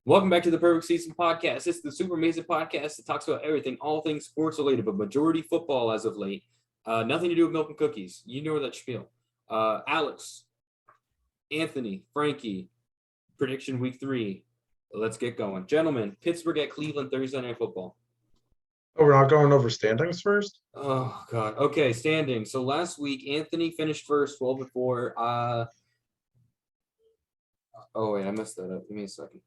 Welcome back to the Perfect Season Podcast. It's the super amazing podcast that talks about everything, all things sports related, but majority football as of late. Nothing to do with milk and cookies. You know that spiel. Alex, Anthony, Frankie, prediction week 3. Let's get going. Gentlemen, Pittsburgh at Cleveland, Thursday Night Football. Oh, we're not going over standings first? Oh, God. Okay, standing. So last week, Anthony finished first, 12-4. Oh, wait, I messed that up. Give me a second.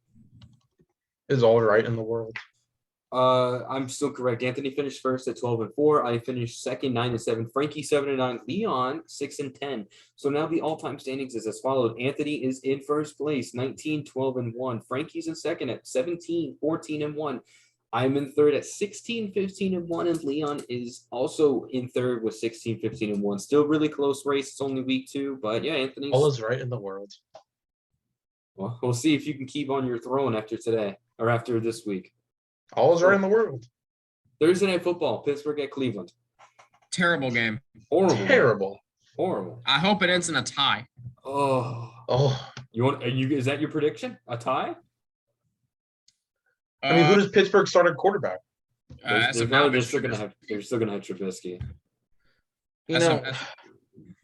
Is all right in the world. I'm still correct. Anthony finished first at 12-4. I finished second, 9-7. Frankie 7-9. Leon 6-10. So now the all-time standings is as followed. Anthony is in first place, 19-12-1. Frankie's in second at 17-14-1. I'm in third at 16-15-1, and Leon is also in third with 16-15-1. Still really close race. It's only week 2, but yeah, Anthony's. All is right in the world. Well, we'll see if you can keep on your throne after today or after this week. All is right in the world. Thursday Night Football, Pittsburgh at Cleveland. Terrible game. Horrible. Terrible. Horrible. I hope it ends in a tie. Oh. Is that your prediction? A tie? I mean, who does Pittsburgh start at quarterback? They're still gonna have Trubisky.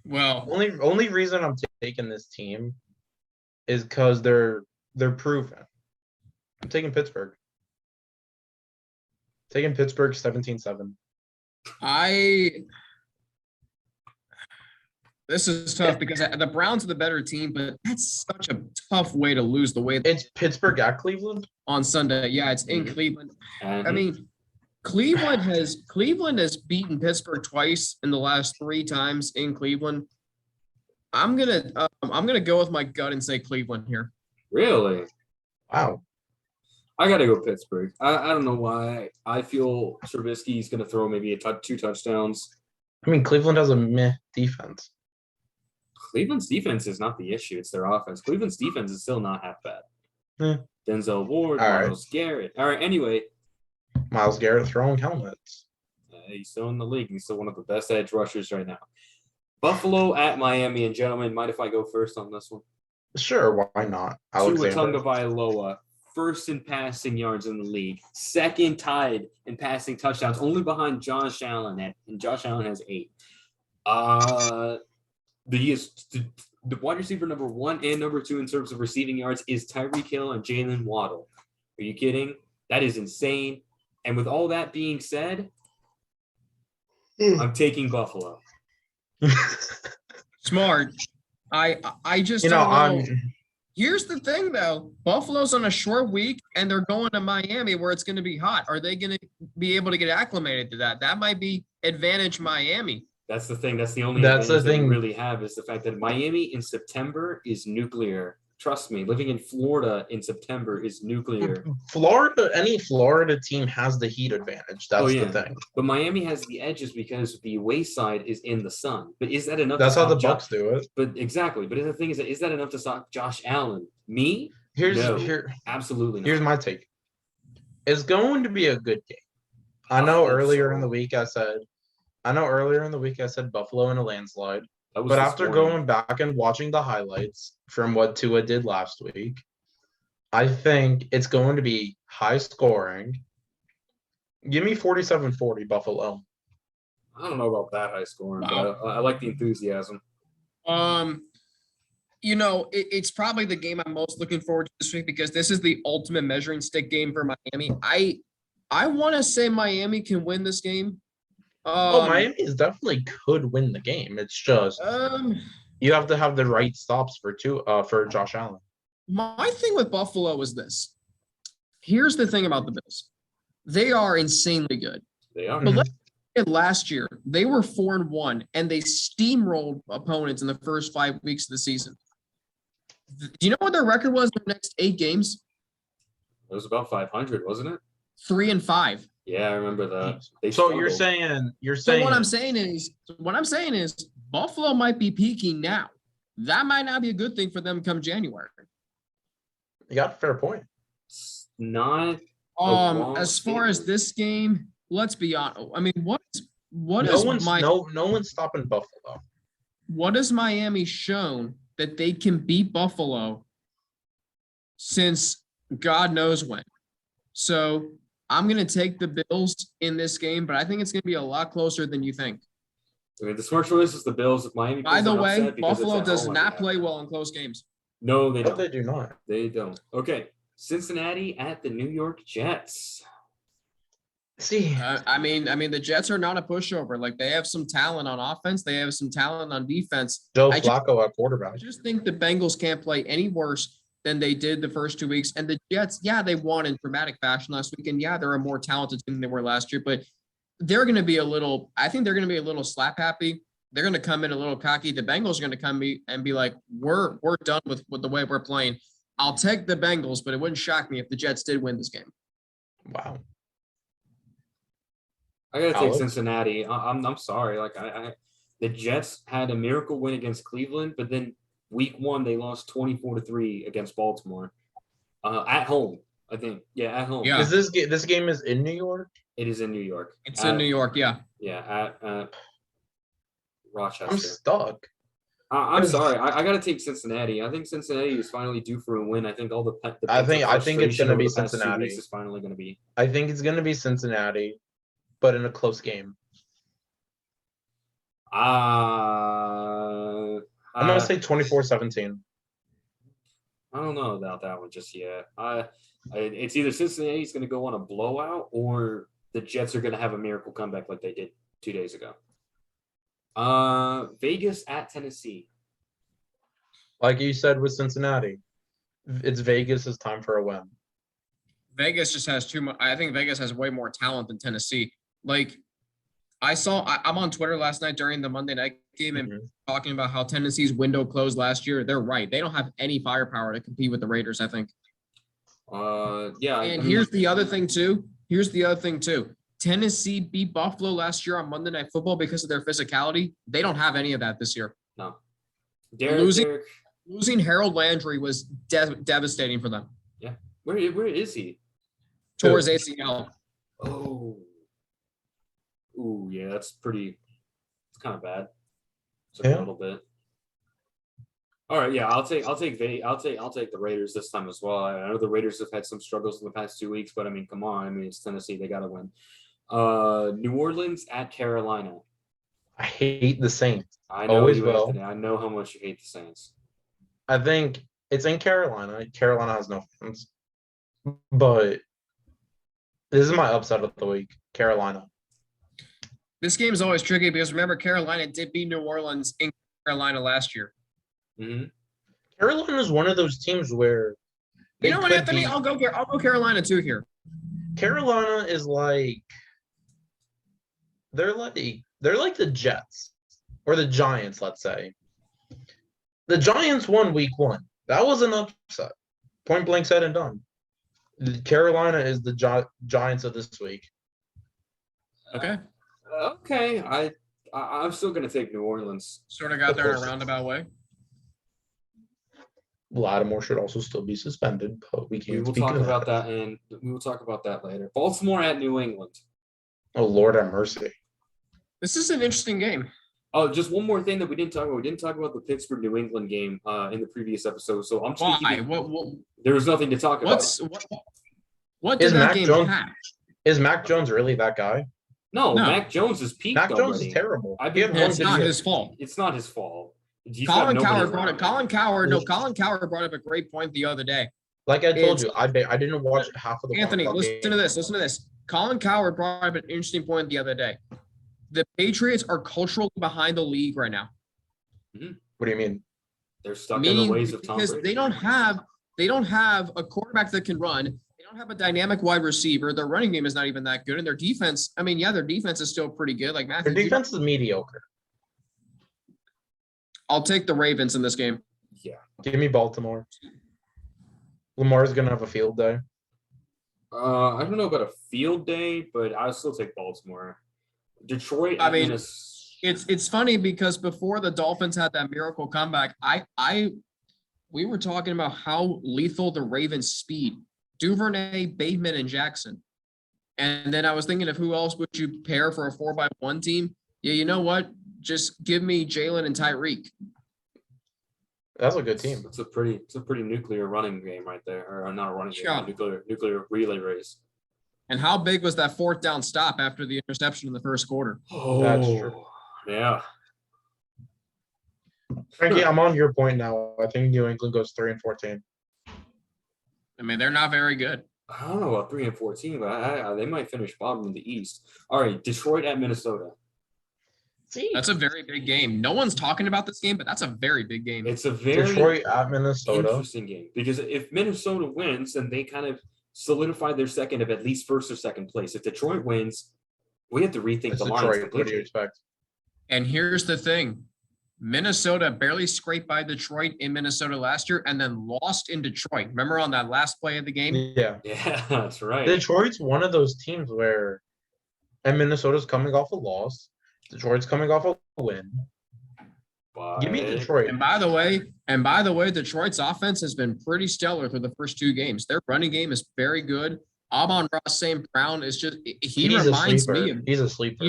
Only reason I'm taking this team is because they're proven. I'm taking Pittsburgh. Taking Pittsburgh 17-7. This is tough because the Browns are the better team, but that's such a tough way to lose the way it's Pittsburgh at Cleveland on Sunday. Yeah, it's in Cleveland. Mm-hmm. I mean, Cleveland has beaten Pittsburgh twice in the last 3 times in Cleveland. I'm gonna go with my gut and say Cleveland here. Really? Wow. I gotta go Pittsburgh. I don't know why. I feel Trubisky's gonna throw maybe 2 touchdowns. I mean, Cleveland has a meh defense. Cleveland's defense is not the issue. It's their offense. Cleveland's defense is still not half bad. Denzel Ward, Myles Garrett. All right, anyway. Myles Garrett throwing helmets. He's still in the league. He's still one of the best edge rushers right now. Buffalo at Miami. And gentlemen, mind if I go first on this one? Sure, why not? Tua Tagovailoa, first in passing yards in the league, second tied in passing touchdowns, only behind Josh Allen, and Josh Allen has 8. The wide receiver number 1 and number 2 in terms of receiving yards is Tyreek Hill and Jalen Waddle. Are you kidding? That is insane. And with all that being said, I'm taking Buffalo. Smart. I just don't know. Here's the thing, though. Buffalo's on a short week, and they're going to Miami where it's going to be hot. Are they going to be able to get acclimated to that? That might be advantage Miami. That's the thing. That's the only advantage that we really have is the fact that Miami in September is nuclear. Trust me, living in Florida in September is nuclear. Any Florida team has the heat advantage. That's the thing. But Miami has the edges because the wayside is in the sun. But is that enough? That's how the Bucs do it. But exactly. But the thing is that enough to stop Josh Allen? Me? Absolutely not. Here's my take. It's going to be a good game. I know earlier in the week I said Buffalo in a landslide. But after going back and watching the highlights from what Tua did last week, I think it's going to be high scoring. Give me 47-40 Buffalo. I don't know about that high scoring, but I like the enthusiasm. It's probably the game I'm most looking forward to this week because this is the ultimate measuring stick game for Miami. I want to say Miami can win this game. Miami definitely could win the game. It's just you have to have the right stops for Josh Allen. My thing with Buffalo is this. Here's the thing about the Bills. They are insanely good. They are. But last year, they were 4-1, and they steamrolled opponents in the first 5 weeks of the season. Do you know what their record was in the next 8 games? It was about 500, wasn't it? 3-5. Yeah, I remember that. So you're saying. So what I'm saying is Buffalo might be peaking now. That might not be a good thing for them come January. You got a fair point. Not as far as this game, let's be honest. I mean, no one's stopping Buffalo. What has Miami shown that they can beat Buffalo since God knows when. So I'm going to take the Bills in this game, but I think it's going to be a lot closer than you think. I mean, the smart choice is the Bills. Miami. By the way, Buffalo does not play well in close games. No, they don't. They do not. They don't. Okay. Cincinnati at the New York Jets. See, I mean, the Jets are not a pushover. Like, they have some talent on offense. They have some talent on defense. Joe Flacco at quarterback. I just think the Bengals can't play any worse than they did the first 2 weeks. And the Jets, yeah, they won in dramatic fashion last week. And yeah, they're a more talented team than they were last year. But they're going to be I think they're going to be a little slap happy. They're going to come in a little cocky. The Bengals are going to come and be like, we're done with the way we're playing. I'll take the Bengals, but it wouldn't shock me if the Jets did win this game. Wow. I gotta take Cincinnati. I'm sorry. Like the Jets had a miracle win against Cleveland, but then week 1 they lost 24-3 against Baltimore, at home. I think, yeah, at home. Yeah. Is this game is in New York? It is in New York. It's in New York. Yeah. Yeah, at Rochester. I'm stuck. I'm sorry. I got to take Cincinnati. I think Cincinnati is finally due for a win. I think all the I think it's going to be Cincinnati. Is finally going to be. I think it's going to be Cincinnati, but in a close game. I'm going to say 24-17. I don't know about that one just yet. It's either Cincinnati's going to go on a blowout or the Jets are going to have a miracle comeback like they did 2 days ago. Vegas at Tennessee. Like you said with Cincinnati, it's Vegas' time for a win. Vegas just has too much. I think Vegas has way more talent than Tennessee. Like, I'm on Twitter last night during the Monday night game and talking about how Tennessee's window closed last year. They're right. They don't have any firepower to compete with the Raiders, I think. Yeah. And here's the other thing too. Tennessee beat Buffalo last year on Monday Night Football because of their physicality. They don't have any of that this year. No. Losing Harold Landry was devastating for them. Yeah. Where is he? Tore his ACL. Oh. Ooh, yeah, that's pretty. It's kind of bad. Just a little bit. All right, yeah, I'll take the Raiders this time as well. I know the Raiders have had some struggles in the past 2 weeks, but I mean, come on, I mean, it's Tennessee, they got to win. New Orleans at Carolina. I hate the Saints. I know always you, will. Anthony. I know how much you hate the Saints. I think it's in Carolina. Carolina has no fans, but this is my upset of the week. Carolina. This game is always tricky because remember, Carolina did beat New Orleans in Carolina last year. Mm-hmm. Carolina is one of those teams where you know what, Anthony? I'll go Carolina too here. Carolina is like they're like the Jets or the Giants, let's say. The Giants won week 1. That was an upset. Point blank said and done. Carolina is the Giants of this week. Okay. Okay. I'm still going to take New Orleans. Sort of got there in a roundabout way. Lattimore should also still be suspended, but we can't. We will talk about that, and we will talk about that later. Baltimore at New England. Oh, Lord have mercy. This is an interesting game. Oh, just one more thing that we didn't talk about. We didn't talk about the Pittsburgh New England game in the previous episode. So I'm speaking. Why? There was nothing to talk about. What did that game have? Is Mac Jones really that guy? No, Mac Jones is peaked. Mac Jones is terrible. It's not his fault. It's not his fault. Colin Cowherd brought up a great point the other day. Like I told you, I didn't watch half of the. Anthony, listen to this. Colin Cowherd brought up an interesting point the other day. The Patriots are culturally behind the league right now. Mm-hmm. What do you mean? They're stuck in the ways of Tom Brady. Because they don't have a quarterback that can run. They don't have a dynamic wide receiver. Their running game is not even that good, and their defense. I mean, their defense is still pretty good. Like Matthew, their defense is mediocre. I'll take the Ravens in this game. Yeah. Give me Baltimore. Lamar's going to have a field day. I don't know about a field day, but I'll still take Baltimore. Detroit. I mean, it's funny because before the Dolphins had that miracle comeback, we were talking about how lethal the Ravens' speed. Duvernay, Bateman, and Jackson. And then I was thinking of who else would you pair for a 4x1 team? Yeah, you know what? Just give me Jalen and Tyreek. That's a good team. It's a pretty nuclear running game right there, or not a running game, Yeah. a nuclear relay race. And how big was that fourth down stop after the interception in the first quarter? Oh, That's true. Yeah. Frankie, I'm on your point now. I think New England goes 3-14. I mean, they're not very good. I don't know about 3-14, but they might finish bottom in the East. All right, Detroit at Minnesota. See, that's a very big game. No one's talking about this game, but that's a very big game. It's a very Detroit at Minnesota. Interesting game because if Minnesota wins, then they kind of solidify their second of at least first or second place. If Detroit wins, we have to rethink the lines completely. What do you expect? And here's the thing. Minnesota barely scraped by Detroit in Minnesota last year and then lost in Detroit. Remember on that last play of the game? Yeah. Yeah, that's right. Detroit's one of those teams where, and Minnesota's coming off a loss. Detroit's coming off a win. Give me Detroit. And by the way, Detroit's offense has been pretty stellar through the first two games. Their running game is very good. Amon-Ra St. Brown is just He's a sleeper.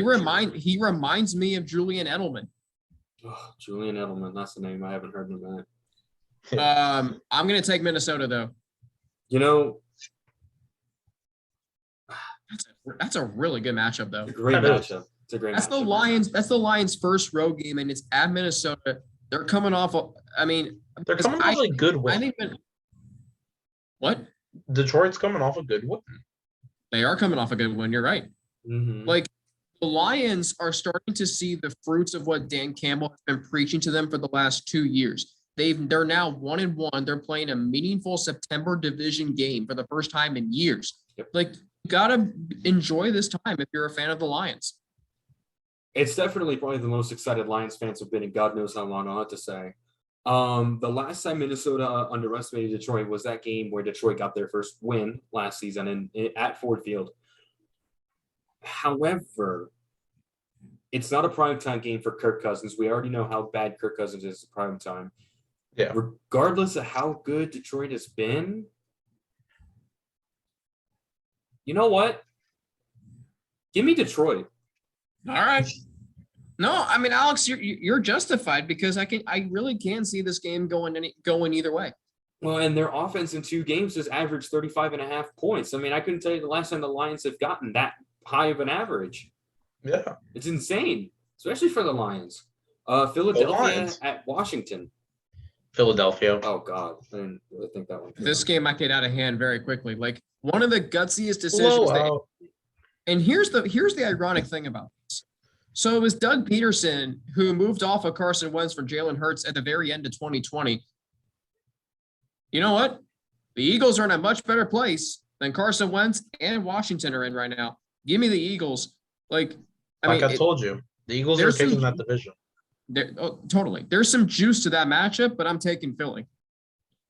He reminds me of Julian Edelman. Oh, Julian Edelman, that's the name. I haven't heard of that. I'm gonna take Minnesota though. You know, that's a really good matchup though. It's a great matchup. It's a great. That's matchup. That's the Lions' first road game, and it's at Minnesota. They're coming off. They're coming off a good win. I think. What? Detroit's coming off a good win. They are coming off a good win. You're right. Mm-hmm. Like the Lions are starting to see the fruits of what Dan Campbell has been preaching to them for the last 2 years. They're now 1-1. They're playing a meaningful September division game for the first time in years. Yep. Like you gotta enjoy this time if you're a fan of the Lions. It's definitely probably the most excited Lions fans have been in God knows how long. I'll have to say. The last time Minnesota underestimated Detroit was that game where Detroit got their first win last season at Ford Field. However, it's not a primetime game for Kirk Cousins. We already know how bad Kirk Cousins is at primetime. Yeah. Regardless of how good Detroit has been, you know what? Give me Detroit. All right. No, I mean, Alex, you're justified because I really can see this game going either way. Well, and their offense in 2 games has averaged 35.5 points. I mean, I couldn't tell you the last time the Lions have gotten that high of an average. Yeah. It's insane, especially for the Lions. Philadelphia at Washington. Philadelphia. Oh, God. I didn't really think that one. This game might get out of hand very quickly. Like one of the gutsiest decisions. And here's the ironic thing about this. So it was Doug Peterson who moved off of Carson Wentz for Jalen Hurts at the very end of 2020. You know what? The Eagles are in a much better place than Carson Wentz and Washington are in right now. Give me the Eagles. I told you, the Eagles are taking that division. Totally. There's some juice to that matchup, but I'm taking Philly.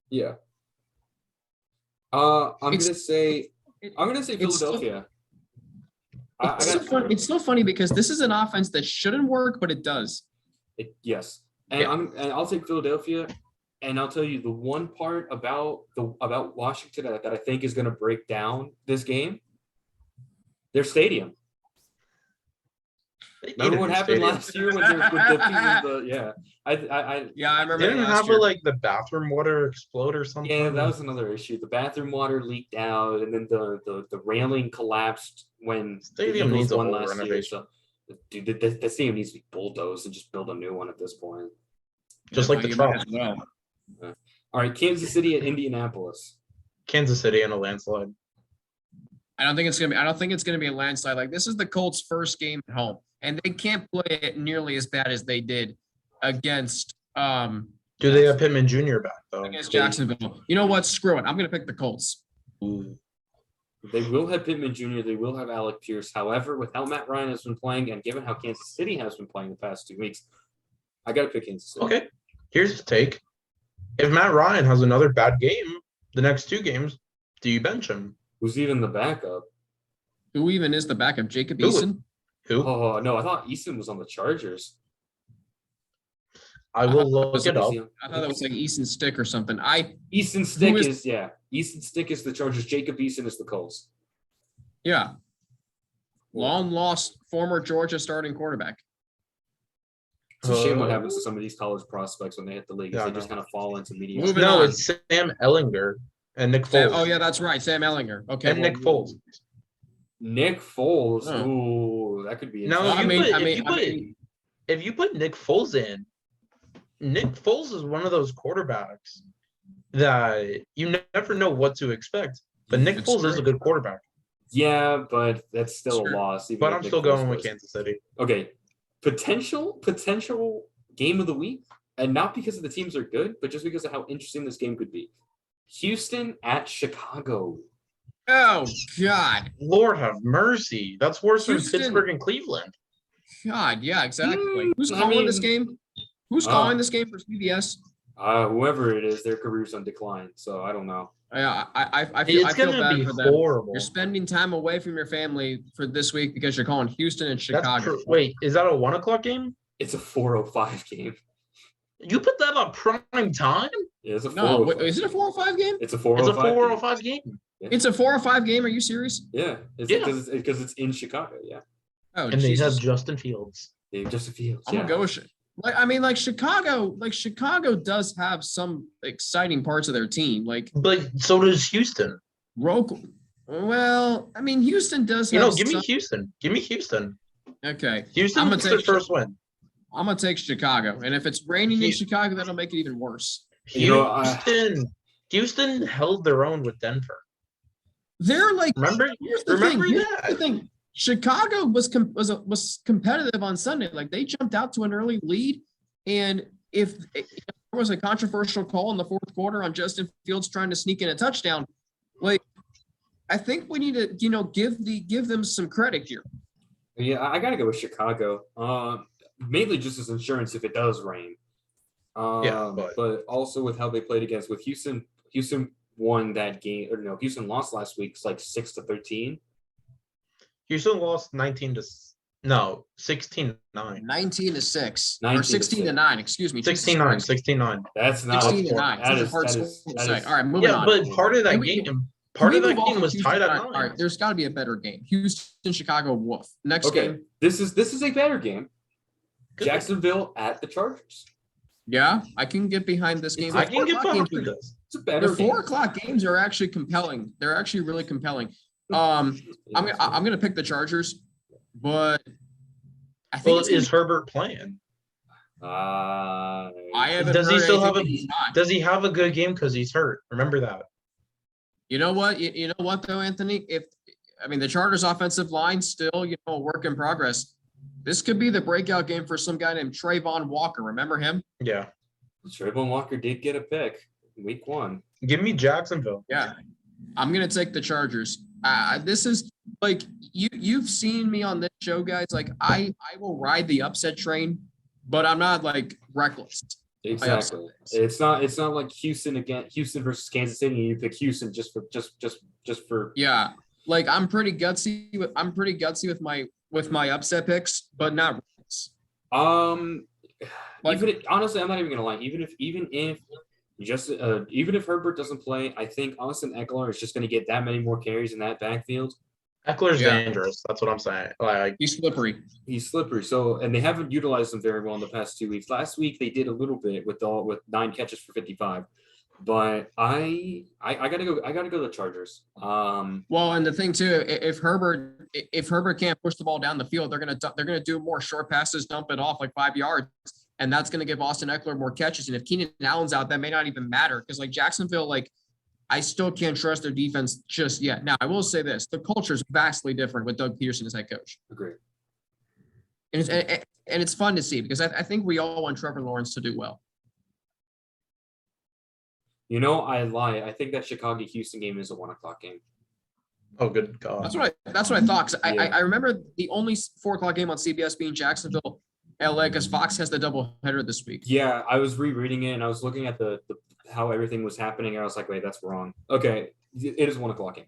Yeah. I'm gonna say Philadelphia. It's so funny because this is an offense that shouldn't work, but it does. Yes, and I'll take Philadelphia, and I'll tell you the one part about Washington that I think is going to break down this game. Their stadium. Remember what happened last year when I remember. Didn't it have the bathroom water explode or something? Yeah, that was another issue. The bathroom water leaked out, and then the railing collapsed when stadium needs a whole last renovation. Year. So, the stadium needs to be bulldozed and just build a new one at this point. Just like the Trump. Well. All right, Kansas City at Indianapolis. Kansas City in a landslide. I don't think it's gonna be a landslide. Like this is the Colts' first game at home, and they can't play it nearly as bad as they did against. Do they have Pittman Jr. back though? Against Jacksonville. You know what? Screw it. I'm gonna pick the Colts. Ooh. They will have Pittman Jr. They will have Alec Pierce. However, with how Matt Ryan has been playing, and given how Kansas City has been playing the past 2 weeks, I got to pick Kansas City. Okay, here's the take. If Matt Ryan has another bad game the next 2 games, do you bench him? Who's even the backup? Who even is the backup? Jacob Eason? Who? Oh, no, I thought Eason was on the Chargers. I will look it up. I thought that was like Eason Stick or something. Eason Stick Eason Stick is the Chargers. Jacob Eason is the Colts. Yeah. Long lost former Georgia starting quarterback. It's a shame what happens to some of these college prospects when they hit the league. They just kind of fall into mediocrity. Moving on. It's Sam Ellinger and Nick Foles. Oh yeah, that's right, Sam Ellinger. Okay, and Nick Foles. Nick Foles. Ooh, that could be interesting. If you put Nick Foles in, Nick Foles is one of those quarterbacks that you never know what to expect. But Nick Foles is a good quarterback. Yeah, but that's still a loss. But I'm still going with Kansas City. Okay. Potential game of the week, and not because the teams are good, but just because of how interesting this game could be. Houston at Chicago. Oh God, Lord have mercy. That's worse than Pittsburgh and Cleveland. God, yeah, exactly. Who's calling this game? Who's calling this game for CBS? Whoever it is, their career's on decline. So I don't know. Yeah, I feel bad for them. Horrible. You're spending time away from your family for this week because you're calling Houston and Chicago. Wait, is that a 1:00 game? It's a 4:05 game. You put that on prime time? Yeah, it's a 4:05. No, is it a 4:05 game? It's a 4:05. It's a 4:05 game. Yeah. It's a 4:05 game. Are you serious? Yeah, because it's in Chicago. Yeah. Oh, and they have Justin Fields. They have Justin Fields. I'm gonna go with it. Chicago does have some exciting parts of their team. But so does Houston. Well, Houston does. Give me Houston. Give me Houston. Okay. Houston gets their first win. I'm gonna take Chicago, and if it's raining in Chicago, that'll make it even worse. Houston held their own with Denver. They're remember the thing. Chicago was competitive on Sunday. They jumped out to an early lead, and if there was a controversial call in the fourth quarter on Justin Fields trying to sneak in a touchdown, I think we need to give them some credit here. Yeah, I gotta go with Chicago. Mainly just as insurance if it does rain. But also with how they played against with Houston. Houston won that game, or no, Houston lost last week. It's 6-13. Houston lost 16-9. 19-6. Or 16-9, excuse me. 16-9. That's not 16-9. That is, all right, moving on. But part of that game was tied at 9. All right, there's got to be a better game. Houston, Chicago, Wolf. Next game. This is a better game. Good. Jacksonville at the Chargers. Yeah, I can get behind this game. I can get behind this. It's a better game. 4:00 games are actually compelling. They're actually really compelling. I'm gonna pick the Chargers, but I think is Herbert playing? I haven't. Does he still have Does he have a good game because he's hurt? Remember that. You know what? You know what though, Anthony? The Chargers' offensive line still a work in progress. This could be the breakout game for some guy named Trayvon Walker. Remember him? Yeah. Trayvon Walker did get a pick week 1. Give me Jacksonville. Yeah. I'm going to take the Chargers. This is you've seen me on this show, guys. I will ride the upset train, but I'm not reckless. Exactly. It's not like Houston versus Kansas City. You pick Houston just for. Yeah. I'm pretty gutsy with my upset picks, but not. Honestly, I'm not even gonna lie. Even if Herbert doesn't play, I think Austin Eckler is just gonna get that many more carries in that backfield. Eckler's dangerous. That's what I'm saying. He's slippery. So, and they haven't utilized him very well in the past 2 weeks. Last week they did a little bit with 9 catches for 55. But I gotta go the Chargers. Well, and the thing too, if Herbert can't push the ball down the field, they're gonna do more short passes, dump it off 5 yards, and that's gonna give Austin Eckler more catches. And if Keenan Allen's out, that may not even matter because Jacksonville, I still can't trust their defense just yet. Now, I will say this: the culture is vastly different with Doug Peterson as head coach. Agreed. And it's fun to see because I think we all want Trevor Lawrence to do well. I lie. I think that Chicago-Houston game is a 1:00 game. Oh, good God. That's what I thought. Cause I remember the only 4:00 game on CBS being Jacksonville, LA, because Fox has the doubleheader this week. Yeah, I was rereading it and I was looking at the how everything was happening. And I was like, wait, that's wrong. Okay, it is 1:00 game.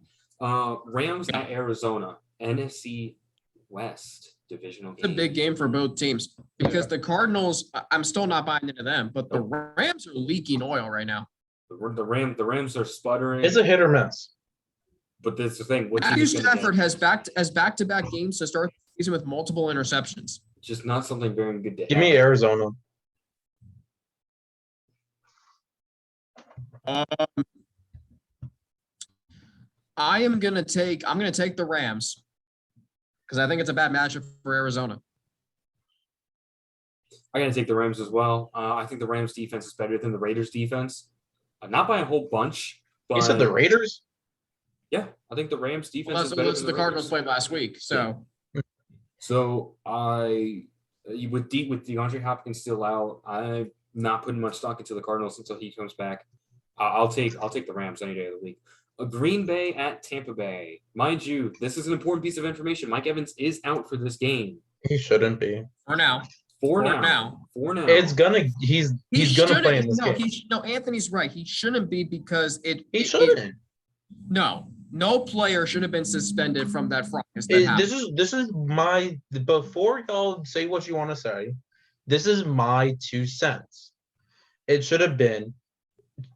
Rams at Arizona, NFC West divisional game. It's a big game for both teams because the Cardinals, I'm still not buying into them, but the Rams are leaking oil right now. The Rams are sputtering. It's a hit or miss. But that's the thing. Matthew Stafford has back-to-back games to start the season with multiple interceptions. just not something very good to Give me Arizona. I'm gonna take the Rams because I think it's a bad matchup for Arizona. I gotta take the Rams as well. I think the Rams defense is better than the Raiders defense. Not by a whole bunch, but you said the Raiders? Yeah, I think the Rams defense is better unless than the Cardinals Raiders. played last week. So So with DeAndre Hopkins still out, I'm not putting much stock into the Cardinals until he comes back. I'll take the Rams any day of the week. Green Bay at Tampa Bay. Mind you, this is an important piece of information. Mike Evans is out for this game. He shouldn't be. For now. It's gonna he's gonna play in this game. No, Anthony's right. He shouldn't be because he shouldn't. No player should have been suspended from that fracas. This is my before y'all say what you want to say. This is my 2 cents. It should have been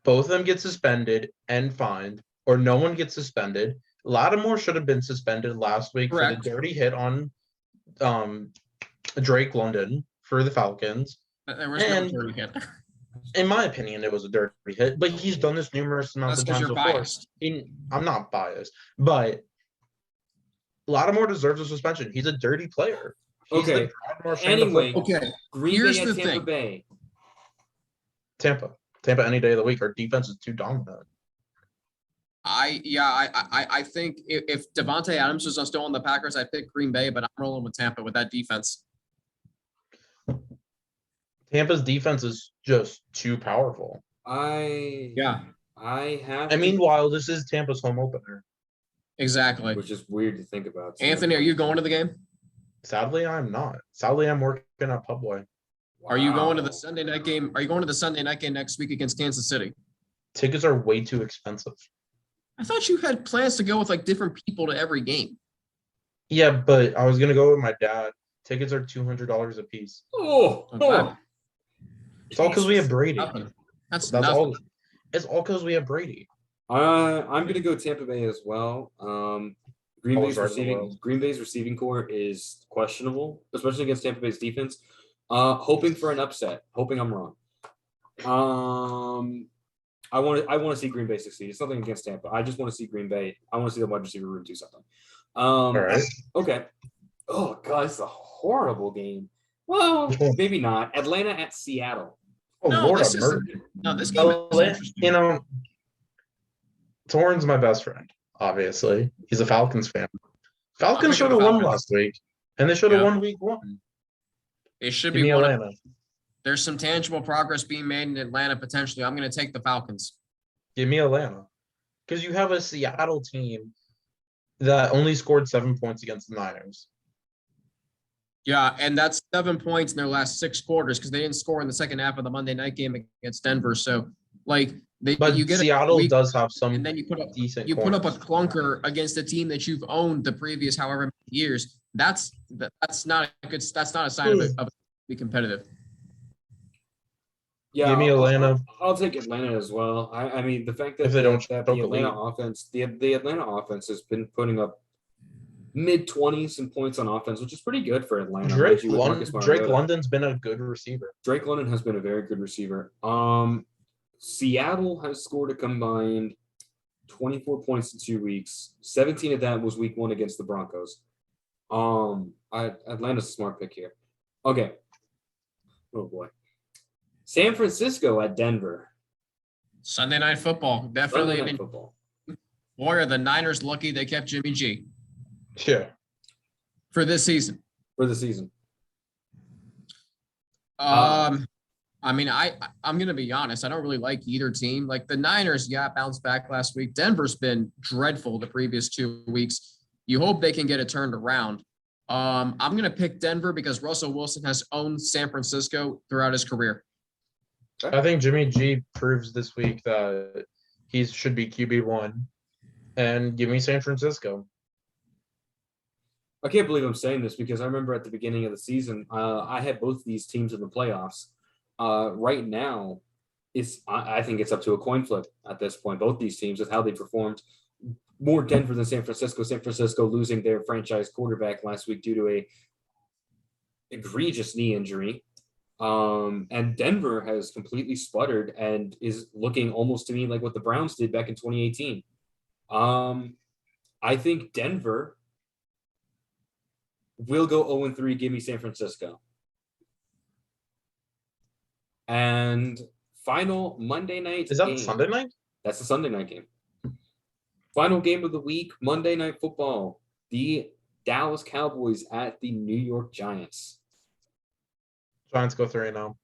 both of them get suspended and fined, or no one gets suspended. Lattimore should have been suspended last week for the dirty hit on Drake London for the Falcons. There was no dirty hit. In my opinion, it was a dirty hit, but he's done this numerous amounts of times before. Biased. I'm not biased, but Lattimore deserves a suspension. He's a dirty player. Okay. Anyway, Green Here's Bay the at Tampa thing. Bay. Tampa any day of the week. Our defense is too dominant. I think if Devontae Adams was still on the Packers, I'd pick Green Bay, but I'm rolling with Tampa with that defense. Tampa's defense is just too powerful. Meanwhile, this is Tampa's home opener. Exactly. Which is weird to think about. Anthony, are you going to the game? Sadly, I'm not. Sadly, I'm working at Pubway. Wow. Are you going to the Sunday night game? Are you going to the Sunday night game next week against Kansas City? Tickets are way too expensive. I thought you had plans to go with like different people to every game. Yeah, but I was gonna go with my dad. Tickets are $200 a piece. It's all because we have Brady. That's all. It's all because we have Brady. I'm gonna go Tampa Bay as well. Green Bay's receiving core is questionable, especially against Tampa Bay's defense. Hoping for an upset. Hoping I'm wrong. I want to see Green Bay succeed. It's nothing against Tampa. I just want to see Green Bay. I want to see the wide receiver room do something. All right. Okay. Oh God, it's a horrible game. Well, maybe not. Atlanta at Seattle. Oh, no, Lord, this game is interesting. Torrin's my best friend. Obviously, he's a Falcons fan. Falcons should have won last week, and they should have won week 1. It should be Atlanta. There's some tangible progress being made in Atlanta potentially. I'm going to take the Falcons. Give me Atlanta. Because you have a Seattle team that only scored 7 points against the Niners. Yeah, and that's 7 points in their last 6 quarters because they didn't score in the second half of the Monday night game against Denver. So, Seattle does have some and then you put up decent put up a clunker against a team that you've owned the previous however many years. That's not a sign of be competitive. Yeah, give me Atlanta. I'll take Atlanta as well. I mean, the fact that if they don't the Atlanta offense, the Atlanta offense has been putting up mid-20s in points on offense, which is pretty good for Atlanta. Drake London's been a good receiver. Drake London has been a very good receiver. Seattle has scored a combined 24 points in 2 weeks. 17 of that was week 1 against the Broncos. Atlanta's a smart pick here. Okay. Oh boy. San Francisco at Denver. Sunday night football. Definitely. Sunday night football. Boy, are the Niners lucky they kept Jimmy G. Yeah. For this season. I mean, I'm going to be honest. I don't really like either team. Like the Niners, bounced back last week. Denver's been dreadful the previous 2 weeks. You hope they can get it turned around. I'm going to pick Denver because Russell Wilson has owned San Francisco throughout his career. I think Jimmy G proves this week that he should be QB1. And give me San Francisco. I can't believe I'm saying this because I remember at the beginning of the season, I had both these teams in the playoffs. Right now, I think it's up to a coin flip at this point. Both these teams with how they performed. More Denver than San Francisco. San Francisco losing their franchise quarterback last week due to egregious knee injury. And Denver has completely sputtered and is looking almost to me like what the Browns did back in 2018. I think Denver will go 0-3. Give me San Francisco. And final Monday night Is that game. Sunday night? That's the Sunday night game. Final game of the week, Monday Night Football. The Dallas Cowboys at the New York Giants. Giants go 3-0.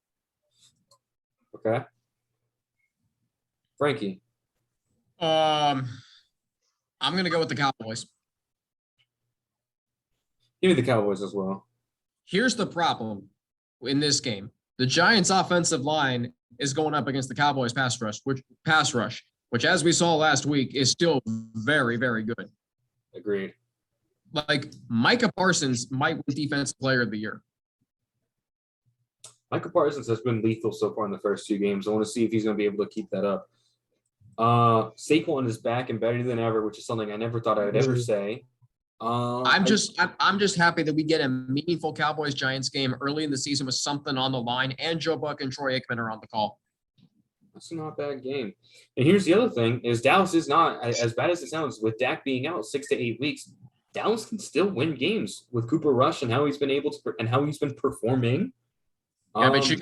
Okay. Frankie. I'm gonna go with the Cowboys. Give me the Cowboys as well. Here's the problem in this game. The Giants' offensive line is going up against the Cowboys' pass rush, which as we saw last week, is still very, very good. Agreed. Like Micah Parsons might win Defensive Player of the Year. Micah Parsons has been lethal so far in the first 2 games. I want to see if he's going to be able to keep that up. Saquon is back and better than ever, which is something I never thought I would ever say. I'm just happy that we get a meaningful Cowboys Giants game early in the season with something on the line, and Joe Buck and Troy Aikman are on the call. That's not a bad game. And here's the other thing: is Dallas is not as bad as it sounds. With Dak being out 6 to 8 weeks, Dallas can still win games with Cooper Rush and how he's been able to and how he's been performing. Yeah, but you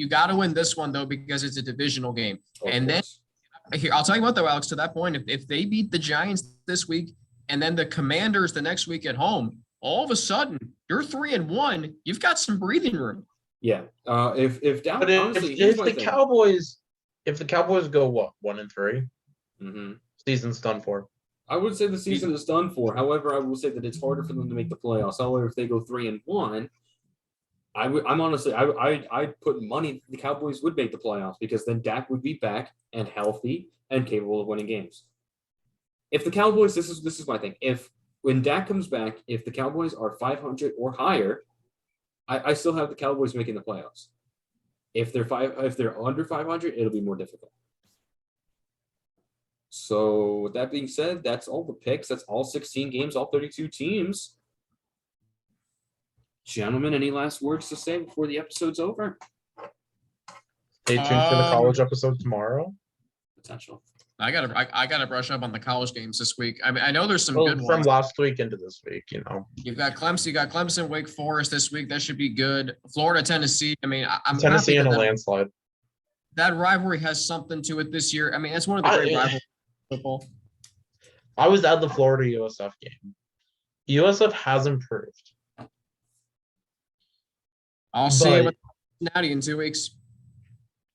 gotta win this one though, because it's a divisional game. And then here, I'll tell you what though, Alex. To that point, if they beat the Giants this week and then the Commanders the next week at home, all of a sudden you're 3-1. You've got some breathing room. Yeah. If Dallas, but honestly, if the Cowboys go what 1-3, season's done for. I would say the season is done for. However, I will say that it's harder for them to make the playoffs. However, if they go 3-1. I'm honestly, I'd put money the Cowboys would make the playoffs because then Dak would be back and healthy and capable of winning games. If the Cowboys, this is my thing. When Dak comes back, if the Cowboys are 500 or higher, I still have the Cowboys making the playoffs. If they're under 500, it'll be more difficult. So with that being said, that's all the picks. That's all 16 games, all 32 teams. Gentlemen, any last words to say before the episode's over? Stay tuned for the college episode tomorrow. Potential. I gotta brush up on the college games this week. I mean, I know there's some good from ones. last week into this week. You've got Clemson, Wake Forest this week. That should be good. Florida, Tennessee. I mean, I'm Tennessee in a happy landslide. That rivalry has something to it this year. I mean, that's one of the great rivalries in football. I was at the Florida USF game. USF has improved. I'll see you with Cincinnati in 2 weeks.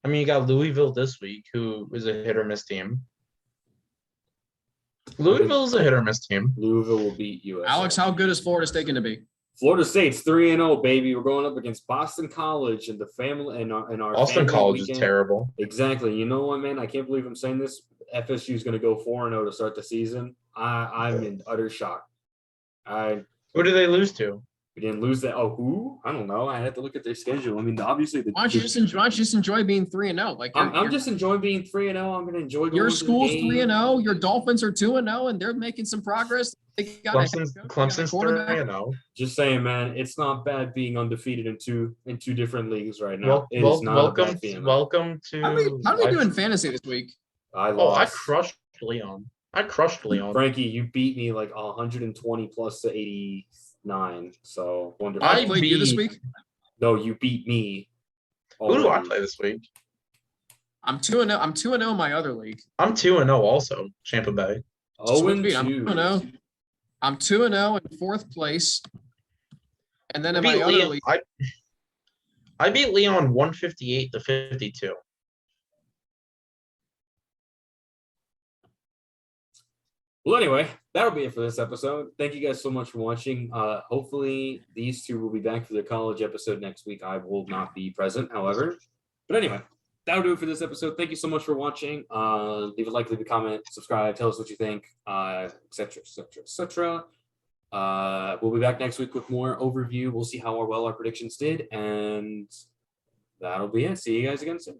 I mean, you got Louisville this week, who is a hit or miss team. Louisville is a hit or miss team. Louisville will beat USF. Alex, how good is Florida State going to be? Florida State's 3-0, baby. We're going up against Boston College and the family and our Boston College weekend. Is terrible. Exactly. You know what, man? I can't believe I'm saying this. FSU is going to go 4-0 to start the season. I'm in utter shock. Who did they lose to? We didn't lose that. Oh, who? I don't know. I had to look at their schedule. I mean, obviously, why don't you just enjoy being 3-0? Like I'm just enjoying being 3-0. I'm going to enjoy going your school's 3-0. Your Dolphins are 2-0, and they're making some progress. Clemson's 3-0. Just saying, man, it's not bad being undefeated in two different leagues right now. Welcome to. How do we do in fantasy this week? I crushed Leon. Frankie, you beat me like 120 plus to 89. So wonderful. I played you this week? No, you beat me. Already. Who do I play this week? I'm 2-0. I'm 2-0 in my other league. I'm 2-0 also. Tampa Bay. Oh, I'm 2-0. I'm 2-0 in fourth place. And then in my other league, I beat Leon 158 to 52. Well, anyway, that'll be it for this episode. Thank you guys so much for watching. Hopefully, these two will be back for their college episode next week. I will not be present, however. But anyway, that'll do it for this episode. Thank you so much for watching. Leave a like, leave a comment, subscribe, tell us what you think, etc., etc., etc. We'll be back next week with more overview. We'll see how well our predictions did, and that'll be it. See you guys again soon.